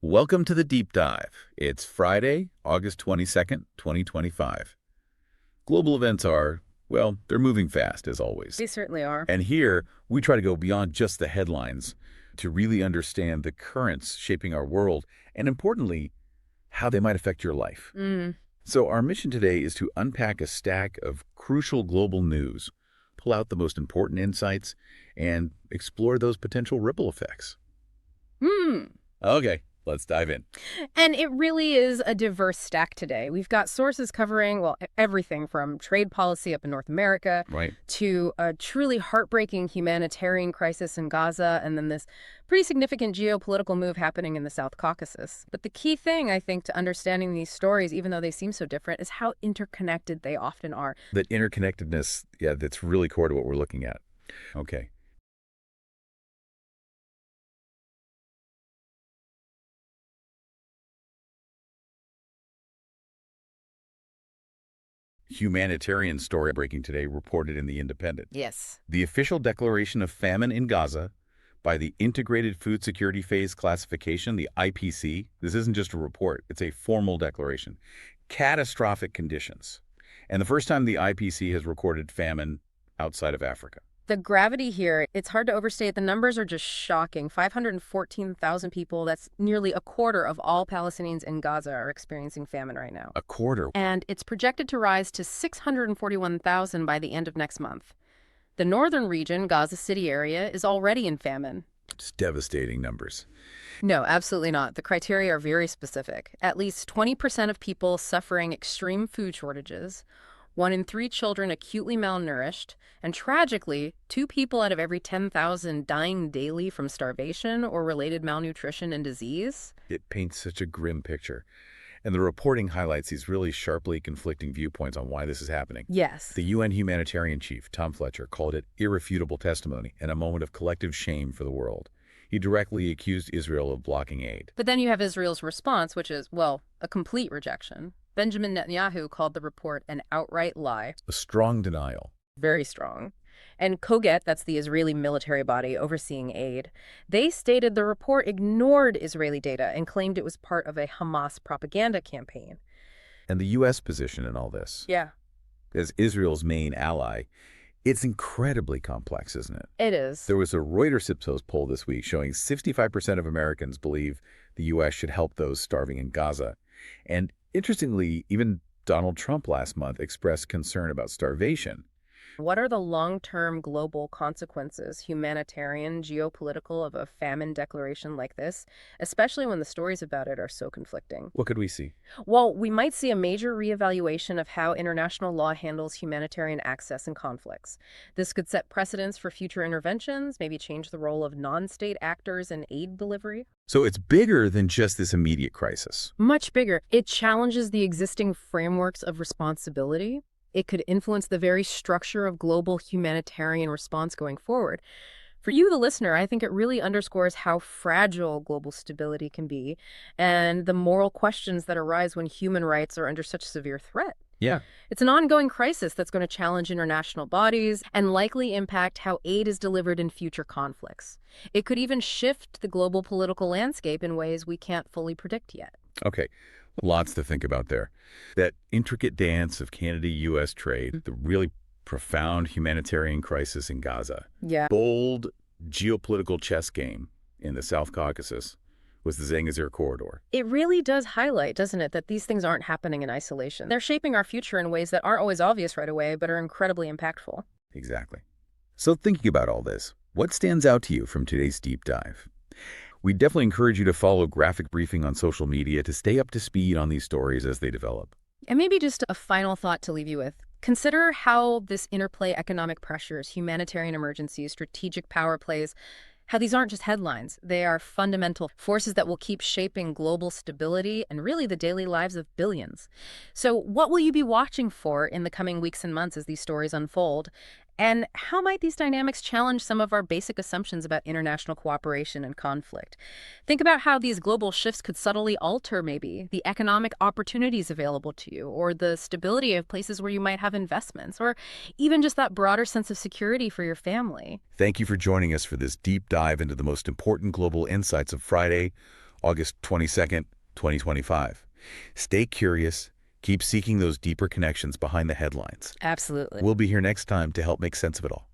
Welcome to the Deep Dive. It's Friday, August 22nd, 2025. Global events are, well, they're moving fast, as always. They certainly are. And here, we try to go beyond just the headlines to really understand the currents shaping our world and, importantly, how they might affect your life. So our mission today is to unpack a stack of crucial global news, pull out the most important insights, and explore those potential ripple effects. Okay. Let's dive in. And it really is a diverse stack today. We've got sources covering, well, everything from trade policy up in North America to a truly heartbreaking humanitarian crisis in Gaza, and then this pretty significant geopolitical move happening in the South Caucasus. But the key thing, I think, to understanding these stories, even though they seem so different, is how interconnected they often are. That interconnectedness, that's really core to what we're looking at. Okay. Humanitarian story breaking today reported in The Independent. Yes. The official declaration of famine in Gaza by the Integrated Food Security Phase Classification, the IPC. This isn't just a report, it's a formal declaration. Catastrophic conditions. And the first time the IPC has recorded famine outside of Africa. The gravity here, it's hard to overstate. The numbers are just shocking. 514,000 people, that's nearly a quarter of all Palestinians in Gaza, are experiencing famine right now. A quarter? And it's projected to rise to 641,000 by the end of next month. The northern region, Gaza City area, is already in famine. It's devastating numbers. No, absolutely not. The criteria are very specific. At least 20% of people suffering extreme food shortages, 1 in 3 children acutely malnourished, and tragically, 2 people out of every 10,000 dying daily from starvation or related malnutrition and disease. It paints such a grim picture. And the reporting highlights these really sharply conflicting viewpoints on why this is happening. Yes. The UN humanitarian chief, Tom Fletcher, called it irrefutable testimony and a moment of collective shame for the world. He directly accused Israel of blocking aid. But then you have Israel's response, which is, well, a complete rejection. Benjamin Netanyahu called the report an outright lie. A strong denial. Very strong. And Koget, that's the Israeli military body overseeing aid, they stated the report ignored Israeli data and claimed it was part of a Hamas propaganda campaign. And the U.S. position in all this? Yeah. As Israel's main ally, it's incredibly complex, isn't it? It is. There was a Reuters Ipsos poll this week showing 65% of Americans believe the U.S. should help those starving in Gaza. And interestingly, even Donald Trump last month expressed concern about starvation. What are the long-term global consequences, humanitarian, geopolitical, of a famine declaration like this, especially when the stories about it are so conflicting? What could we see? Well, we might see a major reevaluation of how international law handles humanitarian access in conflicts. This could set precedents for future interventions, maybe change the role of non-state actors in aid delivery. So it's bigger than just this immediate crisis. Much bigger. It challenges the existing frameworks of responsibility. It could influence the very structure of global humanitarian response going forward. For you, the listener, I think it really underscores how fragile global stability can be and the moral questions that arise when human rights are under such severe threat. Yeah. It's an ongoing crisis that's going to challenge international bodies and likely impact how aid is delivered in future conflicts. It could even shift the global political landscape in ways we can't fully predict yet. Okay. Lots to think about there. That intricate dance of Canada-U.S. trade, the really profound humanitarian crisis in Gaza, bold geopolitical chess game in the South Caucasus was the Zangezur corridor. It really does highlight, doesn't it, that these things aren't happening in isolation. They're shaping our future in ways that aren't always obvious right away, but are incredibly impactful. Exactly. So thinking about all this, what stands out to you from today's deep dive? We definitely encourage you to follow Graphic Briefing on social media to stay up to speed on these stories as they develop. And maybe just a final thought to leave you with. Consider how this interplay economic pressures, humanitarian emergencies, strategic power plays, how these aren't just headlines. They are fundamental forces that will keep shaping global stability and really the daily lives of billions. So what will you be watching for in the coming weeks and months as these stories unfold? And how might these dynamics challenge some of our basic assumptions about international cooperation and conflict? Think about how these global shifts could subtly alter, maybe, the economic opportunities available to you, or the stability of places where you might have investments, or even just that broader sense of security for your family. Thank you for joining us for this deep dive into the most important global insights of Friday, August 22nd, 2025. Stay curious. Keep seeking those deeper connections behind the headlines. Absolutely. We'll be here next time to help make sense of it all.